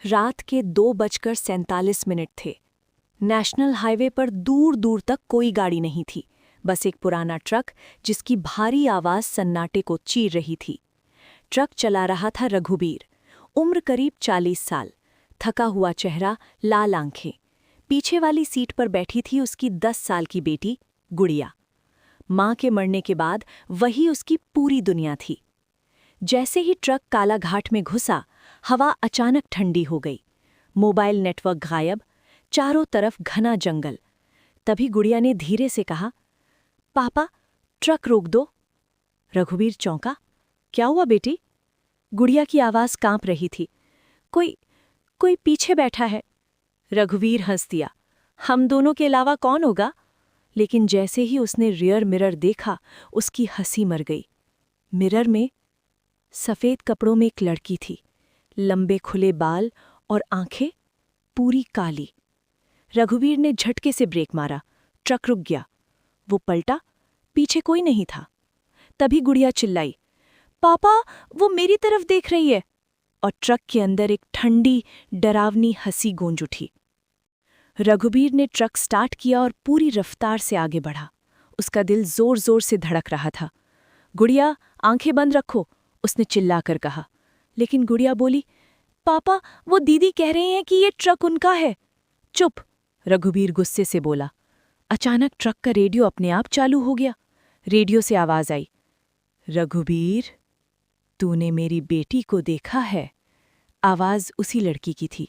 रात के 2:47 थे। नेशनल हाईवे पर दूर दूर तक कोई गाड़ी नहीं थी, बस एक पुराना ट्रक जिसकी भारी आवाज सन्नाटे को चीर रही थी। ट्रक चला रहा था रघुबीर, उम्र करीब 40 साल, थका हुआ चेहरा, लाल आंखें। पीछे वाली सीट पर बैठी थी उसकी 10 साल की बेटी गुड़िया। मां के मरने के बाद वही उसकी पूरी दुनिया थी। जैसे ही ट्रक काला घाट में घुसा, हवा अचानक ठंडी हो गई। मोबाइल नेटवर्क गायब, चारों तरफ घना जंगल। तभी गुड़िया ने धीरे से कहा, पापा, ट्रक रोक दो। रघुबीर चौंका। क्या हुआ बेटी? गुड़िया की आवाज कांप रही थी। कोई पीछे बैठा है। रघुवीर हंस दिया। हम दोनों के अलावा कौन होगा? लेकिन जैसे ही उसने रियर मिरर देखा, उसकी हंसी मर गई। मिरर में सफेद कपड़ों में एक लड़की थी, लंबे खुले बाल और आंखें पूरी काली। रघुवीर ने झटके से ब्रेक मारा। ट्रक रुक गया। वो पलटा, पीछे कोई नहीं था। तभी गुड़िया चिल्लाई, पापा, वो मेरी तरफ देख रही है। और ट्रक के अंदर एक ठंडी, डरावनी हंसी गूंज उठी। रघुबीर ने ट्रक स्टार्ट किया और पूरी रफ्तार से आगे बढ़ा। उसका दिल जोर जोर से धड़क रहा था। गुड़िया, आंखें बंद रखो, उसने चिल्लाकर कहा। लेकिन गुड़िया बोली, पापा, वो दीदी कह रही हैं कि ये ट्रक उनका है। चुप, रघुबीर गुस्से से बोला। अचानक ट्रक का रेडियो अपने आप चालू हो गया। रेडियो से आवाज आई, रघुबीर, तूने मेरी बेटी को देखा है? आवाज उसी लड़की की थी।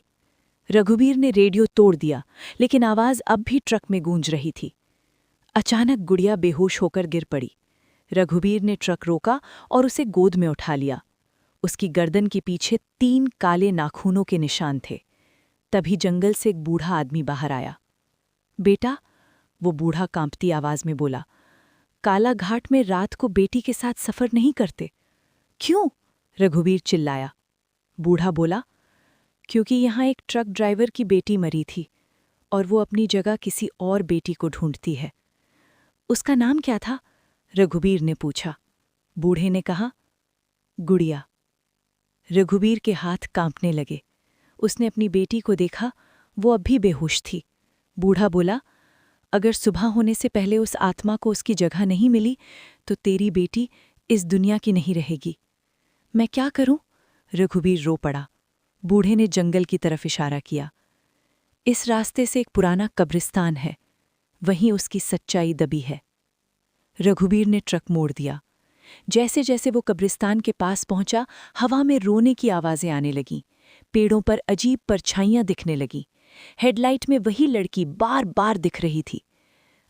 रघुबीर ने रेडियो तोड़ दिया, लेकिन आवाज अब भी ट्रक में गूंज रही थी। अचानक गुड़िया बेहोश होकर गिर पड़ी। रघुबीर ने ट्रक रोका और उसे गोद में उठा लिया। उसकी गर्दन के पीछे 3 काले नाखूनों के निशान थे। तभी जंगल से एक बूढ़ा आदमी बाहर आया। बेटा, वो बूढ़ा कांपती आवाज में बोला, काला घाट में रात को बेटी के साथ सफर नहीं करते। क्यों? रघुबीर चिल्लाया। बूढ़ा बोला, क्योंकि यहाँ एक ट्रक ड्राइवर की बेटी मरी थी और वो अपनी जगह किसी और बेटी को ढूंढती है। उसका नाम क्या था? रघुबीर ने पूछा। बूढ़े ने कहा, गुड़िया। रघुबीर के हाथ कांपने लगे। उसने अपनी बेटी को देखा, वो अब भी बेहोश थी। बूढ़ा बोला, अगर सुबह होने से पहले उस आत्मा को उसकी जगह नहीं मिली तो तेरी बेटी इस दुनिया की नहीं रहेगी। मैं क्या करूं? रघुबीर रो पड़ा। बूढ़े ने जंगल की तरफ इशारा किया। इस रास्ते से एक पुराना कब्रिस्तान है, वहीं उसकी सच्चाई दबी है। रघुबीर ने ट्रक मोड़ दिया। जैसे जैसे वो कब्रिस्तान के पास पहुंचा, हवा में रोने की आवाजें आने लगीं। पेड़ों पर अजीब परछाइयां दिखने लगीं। हेडलाइट में वही लड़की बार बार दिख रही थी।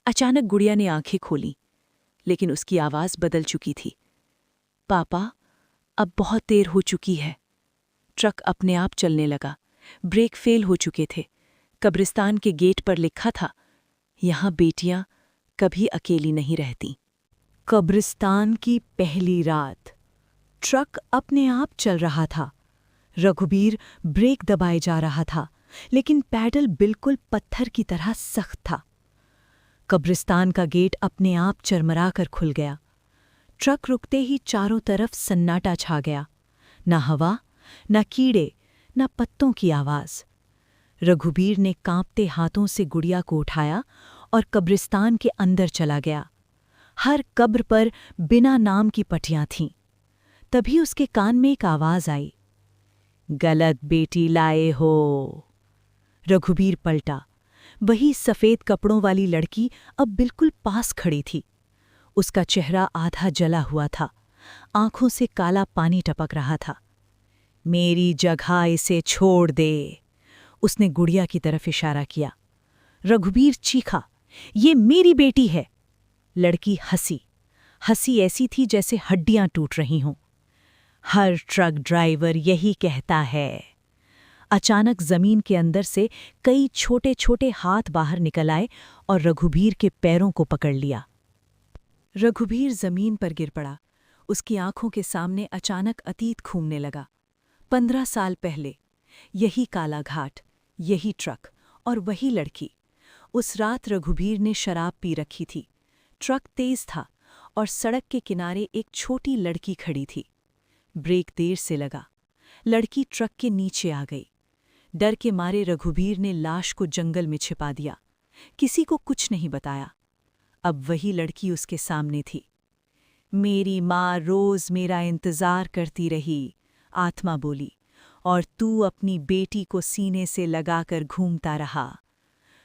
अचानक गुड़िया ने आंखें खोलीं, लेकिन उसकी आवाज बदल चुकी थी। पापा, अब बहुत देर हो चुकी है। ट्रक अपने आप चलने लगा। ब्रेक फेल हो चुके थे। कब्रिस्तान के गेट पर लिखा था, यहां बेटियां कभी अकेली नहीं रहती। कब्रिस्तान की पहली रात। ट्रक अपने आप चल रहा था। रघुबीर ब्रेक दबाए जा रहा था, लेकिन पैडल बिल्कुल पत्थर की तरह सख्त था। कब्रिस्तान का गेट अपने आप चरमराकर खुल गया। ट्रक रुकते ही चारों तरफ सन्नाटा छा गया। न हवा, न कीड़े, न पत्तों की आवाज। रघुबीर ने कांपते हाथों से गुड़िया को उठाया और कब्रिस्तान के अंदर चला गया। हर कब्र पर बिना नाम की पट्टियां थीं। तभी उसके कान में एक आवाज आई, गलत बेटी लाए हो। रघुबीर पलटा। वही सफेद कपड़ों वाली लड़की अब बिल्कुल पास खड़ी थी। उसका चेहरा आधा जला हुआ था, आंखों से काला पानी टपक रहा था। मेरी जगह इसे छोड़ दे, उसने गुड़िया की तरफ इशारा किया। रघुबीर चीखा, ये मेरी बेटी है। लड़की हंसी। हंसी ऐसी थी जैसे हड्डियां टूट रही हों। हर ट्रक ड्राइवर यही कहता है। अचानक जमीन के अंदर से कई छोटे छोटे हाथ बाहर निकल आए और रघुबीर के पैरों को पकड़ लिया। रघुबीर जमीन पर गिर पड़ा। उसकी आंखों के सामने अचानक अतीत घूमने लगा। 15 साल पहले यही काला घाट, यही ट्रक और वही लड़की। उस रात रघुबीर ने शराब पी रखी थी। ट्रक तेज था और सड़क के किनारे एक छोटी लड़की खड़ी थी। ब्रेक देर से लगा। लड़की ट्रक के नीचे आ गई। डर के मारे रघुबीर ने लाश को जंगल में छिपा दिया, किसी को कुछ नहीं बताया। अब वही लड़की उसके सामने थी। मेरी माँ रोज मेरा इंतजार करती रही, आत्मा बोली, और तू अपनी बेटी को सीने से लगाकर घूमता रहा।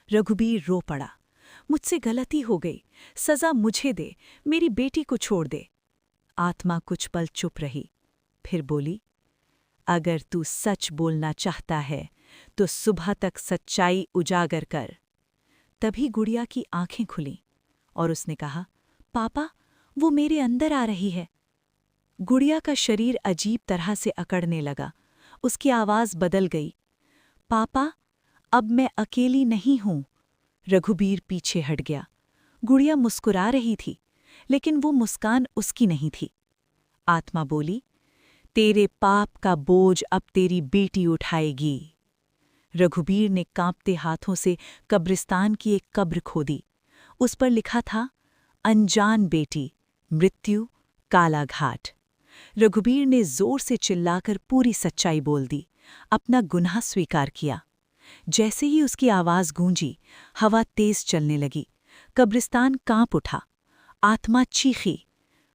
रघुबीर रो पड़ा, मुझसे गलती हो गई, सजा मुझे दे, मेरी बेटी को छोड़ दे। आत्मा कुछ पल चुप रही, फिर बोली, अगर तू सच बोलना चाहता है तो सुबह तक सच्चाई उजागर कर। तभी गुड़िया की आंखें खुलीं और उसने कहा, पापा, वो मेरे अंदर आ रही है। गुड़िया का शरीर अजीब तरह से अकड़ने लगा, उसकी आवाज बदल गई। पापा, अब मैं अकेली नहीं हूं। रघुबीर पीछे हट गया। गुड़िया मुस्कुरा रही थी, लेकिन वो मुस्कान उसकी नहीं थी। आत्मा बोली, तेरे पाप का बोझ अब तेरी बेटी उठाएगी। रघुबीर ने कांपते हाथों से कब्रिस्तान की एक कब्र खोदी। उस पर लिखा था, अनजान बेटी, मृत्यु, काला घाट। रघुबीर ने जोर से चिल्लाकर पूरी सच्चाई बोल दी, अपना गुनाह स्वीकार किया। जैसे ही उसकी आवाज गूंजी, हवा तेज चलने लगी, कब्रिस्तान कांप उठा। आत्मा चीखी,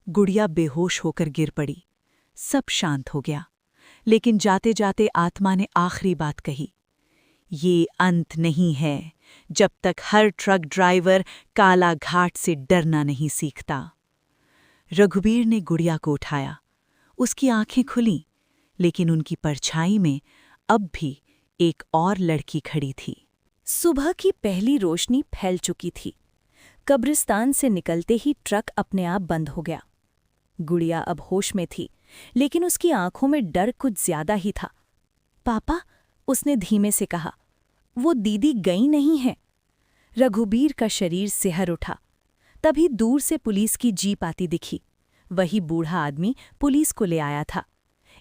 गुड़िया बेहोश होकर गिर पड़ी। सब शांत हो गया, लेकिन जाते जाते आत्मा ने आखिरी बात कही, ये अंत नहीं है जब तक हर ट्रक ड्राइवर काला घाट से डरना नहीं सीखता। रघुबीर ने गुड़िया को उठाया। उसकी आंखें खुलीं, लेकिन उनकी परछाई में अब भी एक और लड़की खड़ी थी। सुबह की पहली रोशनी फैल चुकी थी। कब्रिस्तान से निकलते ही ट्रक अपने आप बंद हो गया। गुड़िया अब होश में थी, लेकिन उसकी आंखों में डर कुछ ज्यादा ही था। पापा, उसने धीमे से कहा, वो दीदी गई नहीं है। रघुबीर का शरीर सिहर उठा। तभी दूर से पुलिस की जीप आती दिखी। वही बूढ़ा आदमी पुलिस को ले आया था।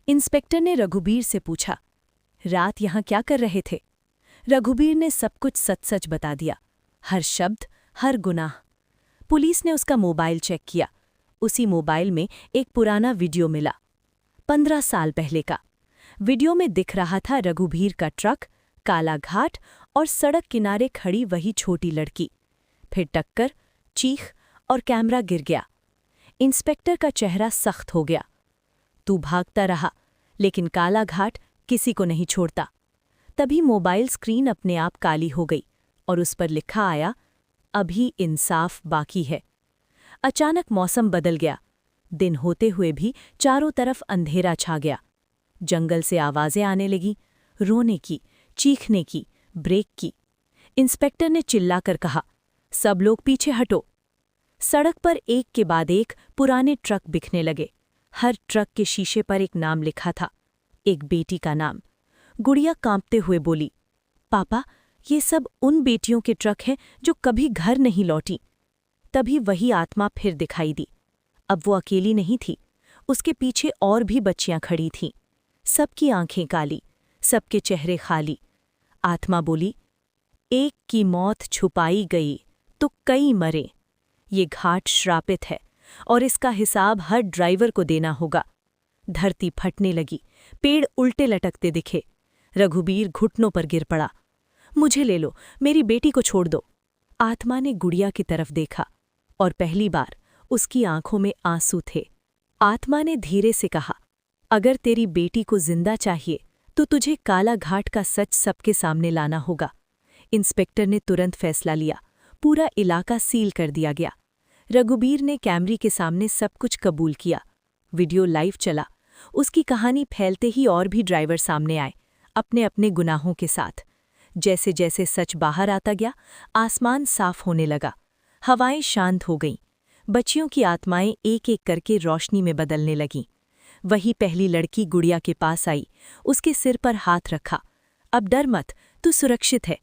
इंस्पेक्टर ने रघुबीर से पूछा, रात यहाँ क्या कर रहे थे? रघुबीर ने सब कुछ सच सच बता दिया, हर शब्द, हर गुनाह। पुलिस ने उसका मोबाइल चेक किया। उसी मोबाइल में एक पुराना वीडियो मिला, 15 साल पहले का। वीडियो में दिख रहा था रघुबीर का ट्रक, काला घाट और सड़क किनारे खड़ी वही छोटी लड़की। फिर टक्कर, चीख और कैमरा गिर गया। इंस्पेक्टर का चेहरा सख्त हो गया। तू भागता रहा, लेकिन काला घाट किसी को नहीं छोड़ता। तभी मोबाइल स्क्रीन अपने आप काली हो गई और उस पर लिखा आया, अभी इंसाफ बाकी है। अचानक मौसम बदल गया। दिन होते हुए भी चारों तरफ अंधेरा छा गया। जंगल से आवाजें आने लगीं, रोने की, चीखने की, ब्रेक की। इंस्पेक्टर ने चिल्लाकर कहा, सब लोग पीछे हटो। सड़क पर एक के बाद एक पुराने ट्रक बिखने लगे। हर ट्रक के शीशे पर एक नाम लिखा था, एक बेटी का नाम। गुड़िया कांपते हुए बोली, पापा, ये सब उन बेटियों के ट्रक हैं जो कभी घर नहीं लौटी। तभी वही आत्मा फिर दिखाई दी। अब वो अकेली नहीं थी, उसके पीछे और भी बच्चियां खड़ी थीं। सबकी आंखें काली, सबके चेहरे खाली। आत्मा बोली, एक की मौत छुपाई गई तो कई मरे। ये घाट श्रापित है और इसका हिसाब हर ड्राइवर को देना होगा। धरती फटने लगी, पेड़ उल्टे लटकते दिखे। रघुबीर घुटनों पर गिर पड़ा। मुझे ले लो, मेरी बेटी को छोड़ दो। आत्मा ने गुड़िया की तरफ देखा और पहली बार उसकी आंखों में आंसू थे। आत्मा ने धीरे से कहा, अगर तेरी बेटी को जिंदा चाहिए तो तुझे काला घाट का सच सबके सामने लाना होगा। इंस्पेक्टर ने तुरंत फैसला लिया। पूरा इलाका सील कर दिया गया। रघुबीर ने कैमरे के सामने सब कुछ कबूल किया। वीडियो लाइव चला। उसकी कहानी फैलते ही और भी ड्राइवर सामने आए, अपने अपने गुनाहों के साथ। जैसे जैसे सच बाहर आता गया, आसमान साफ होने लगा। हवाएं शांत हो गईं। बच्चियों की आत्माएं एक एक करके रोशनी में बदलने लगीं। वही पहली लड़की गुड़िया के पास आई, उसके सिर पर हाथ रखा। अब डर मत, तू सुरक्षित है।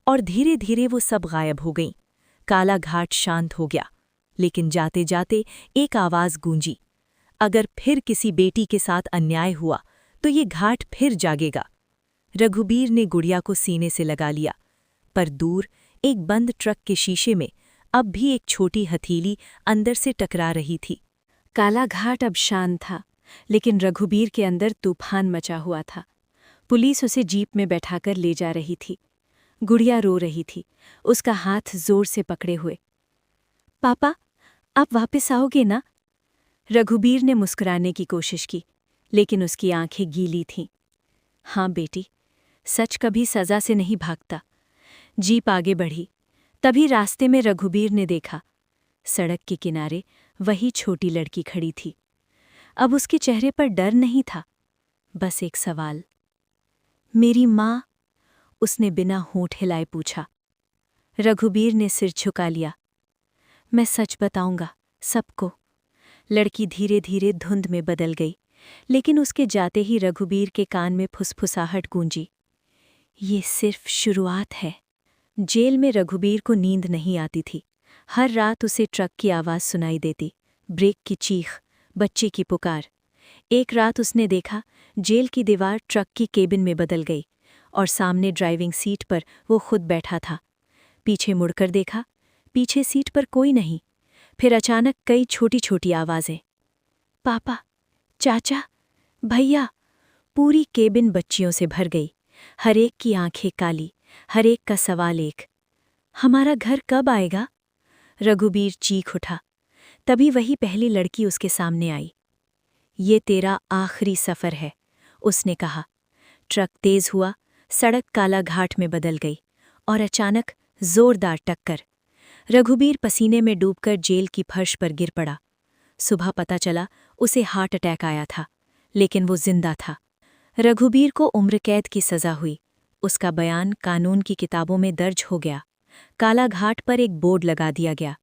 और धीरे धीरे वो सब गायब हो गईं। काला घाट शांत हो गया, लेकिन जाते जाते एक आवाज गूंजी, अगर फिर किसी बेटी के साथ अन्याय हुआ तो ये घाट फिर जागेगा। रघुबीर ने गुड़िया को सीने से लगा लिया, पर दूर एक बंद ट्रक के शीशे में अब भी एक छोटी हथेली अंदर से टकरा रही थी। काला घाट अब शांत था, लेकिन रघुबीर के अंदर तूफान मचा हुआ था। पुलिस उसे जीप में बैठाकर ले जा रही थी। गुड़िया रो रही थी, उसका हाथ जोर से पकड़े हुए। पापा, आप वापस आओगे ना? रघुबीर ने मुस्कुराने की कोशिश की, लेकिन उसकी आंखें गीली थीं। हाँ बेटी, सच कभी सजा से नहीं भागता। जीप आगे बढ़ी, तभी रास्ते में रघुबीर ने देखा। सड़क के किनारे वही छोटी लड़की खड़ी थी। अब उसके चेहरे पर डर नहीं था, बस एक सवाल। मेरी माँ? उसने बिना होंठ हिलाए पूछा। रघुबीर ने सिर झुका लिया। मैं सच बताऊंगा सबको। लड़की धीरे धीरे धुंध में बदल गई, लेकिन उसके जाते ही रघुबीर के कान में फुसफुसाहट गूंजी। ये सिर्फ शुरुआत है। जेल में रघुबीर को नींद नहीं आती थी। हर रात उसे ट्रक की आवाज़ सुनाई देती, ब्रेक की चीख, बच्चे की पुकार। एक रात उसने देखा, जेल की दीवार ट्रक की केबिन में बदल गई और सामने ड्राइविंग सीट पर वो खुद बैठा था। पीछे मुड़कर देखा, पीछे सीट पर कोई नहीं। फिर अचानक कई छोटी छोटी आवाज़ें। पापा, चाचा, भैया। पूरी केबिन बच्चियों से भर गई। हर एक की आंखें काली, हर एक का सवाल एक। हमारा घर कब आएगा? रघुबीर चीख उठा। तभी वही पहली लड़की उसके सामने आई। ये तेरा आखिरी सफ़र है, उसने कहा। ट्रक तेज हुआ, सड़क काला घाट में बदल गई और अचानक जोरदार टक्कर। रघुबीर पसीने में डूबकर जेल की फर्श पर गिर पड़ा। सुबह पता चला उसे हार्ट अटैक आया था, लेकिन वो जिंदा था। रघुबीर को उम्र कैद की सज़ा हुई। उसका बयान कानून की किताबों में दर्ज हो गया। काला घाट पर एक बोर्ड लगा दिया गया,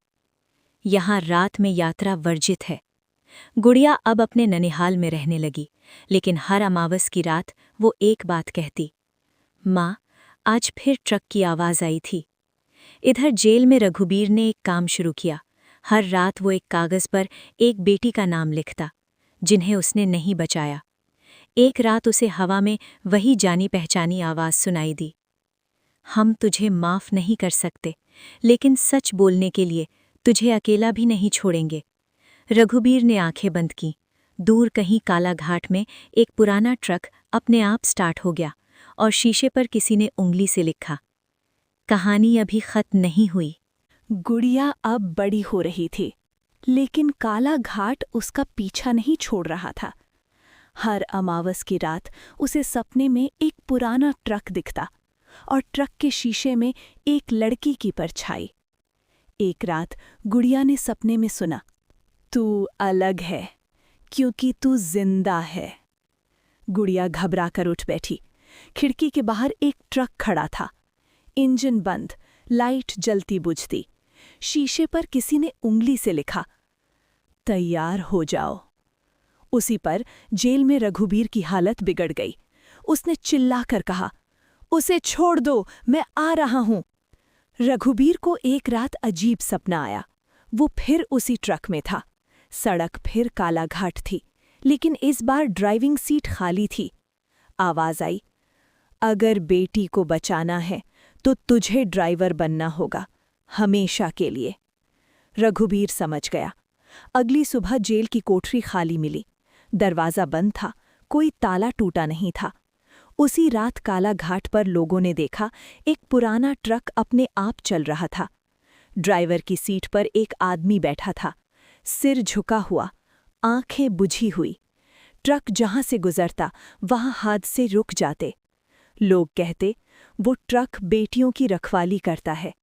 यहाँ रात में यात्रा वर्जित है। गुड़िया अब अपने ननिहाल में रहने लगी, लेकिन हर अमावस की रात वो एक बात कहती। माँ, आज फिर ट्रक की आवाज़ आई थी। इधर जेल में रघुबीर ने एक काम शुरू किया। हर रात वो एक कागज़ पर एक बेटी का नाम लिखता, जिन्हें उसने नहीं बचाया। एक रात उसे हवा में वही जानी पहचानी आवाज़ सुनाई दी। हम तुझे माफ़ नहीं कर सकते, लेकिन सच बोलने के लिए तुझे अकेला भी नहीं छोड़ेंगे। रघुबीर ने आंखें बंद की। दूर कहीं काला घाट में एक पुराना ट्रक अपने आप स्टार्ट हो गया और शीशे पर किसी ने उंगली से लिखा, कहानी अभी खत्म नहीं हुई। गुड़िया अब बड़ी हो रही थी, लेकिन काला घाट उसका पीछा नहीं छोड़ रहा था। हर अमावस की रात उसे सपने में एक पुराना ट्रक दिखता और ट्रक के शीशे में एक लड़की की परछाई। एक रात गुड़िया ने सपने में सुना, तू अलग है क्योंकि तू जिंदा है। गुड़िया घबराकर उठ बैठी। खिड़की के बाहर एक ट्रक खड़ा था। इंजन बंद, लाइट जलती बुझती। शीशे पर किसी ने उंगली से लिखा, तैयार हो जाओ। उसी पर जेल में रघुबीर की हालत बिगड़ गई। उसने चिल्लाकर कहा, उसे छोड़ दो, मैं आ रहा हूं। रघुबीर को एक रात अजीब सपना आया। वो फिर उसी ट्रक में था। सड़क फिर काला घाट थी, लेकिन इस बार ड्राइविंग सीट खाली थी। आवाज आई, अगर बेटी को बचाना है तो तुझे ड्राइवर बनना होगा, हमेशा के लिए। रघुबीर समझ गया। अगली सुबह जेल की कोठरी खाली मिली। दरवाज़ा बंद था, कोई ताला टूटा नहीं था। उसी रात काला घाट पर लोगों ने देखा, एक पुराना ट्रक अपने आप चल रहा था। ड्राइवर की सीट पर एक आदमी बैठा था, सिर झुका हुआ, आंखें बुझी हुई। ट्रक जहां से गुजरता वहां हादसे रुक जाते। लोग कहते, वो ट्रक बेटियों की रखवाली करता है।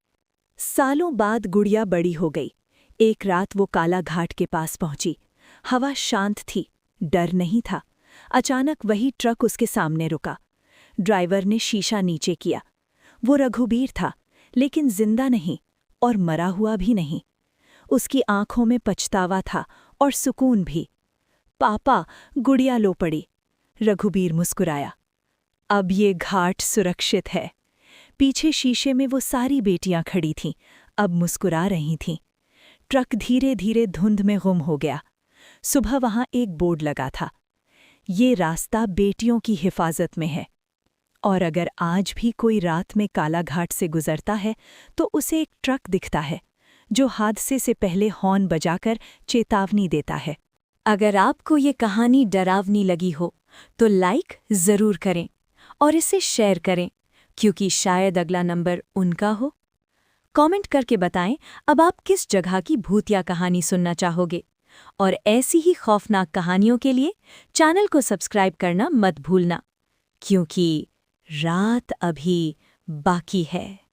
सालों बाद गुड़िया बड़ी हो गई। एक रात वो काला घाट के पास पहुंची। हवा शांत थी, डर नहीं था। अचानक वही ट्रक उसके सामने रुका। ड्राइवर ने शीशा नीचे किया। वो रघुबीर था, लेकिन जिंदा नहीं और मरा हुआ भी नहीं। उसकी आंखों में पछतावा था और सुकून भी। पापा, गुड़िया लो पड़ी। रघुबीर मुस्कुराया। अब ये घाट सुरक्षित है। पीछे शीशे में वो सारी बेटियां खड़ी थीं, अब मुस्कुरा रही थीं। ट्रक धीरे धीरे धुंध में गुम हो गया। सुबह वहां एक बोर्ड लगा था, ये रास्ता बेटियों की हिफाजत में है। और अगर आज भी कोई रात में काला घाट से गुजरता है तो उसे एक ट्रक दिखता है, जो हादसे से पहले हॉर्न बजाकर चेतावनी देता है। अगर आपको ये कहानी डरावनी लगी हो तो लाइक ज़रूर करें और इसे शेयर करें, क्योंकि शायद अगला नंबर उनका हो। कमेंट करके बताएं अब आप किस जगह की भूतिया कहानी सुनना चाहोगे। और ऐसी ही खौफनाक कहानियों के लिए चैनल को सब्सक्राइब करना मत भूलना, क्योंकि रात अभी बाकी है।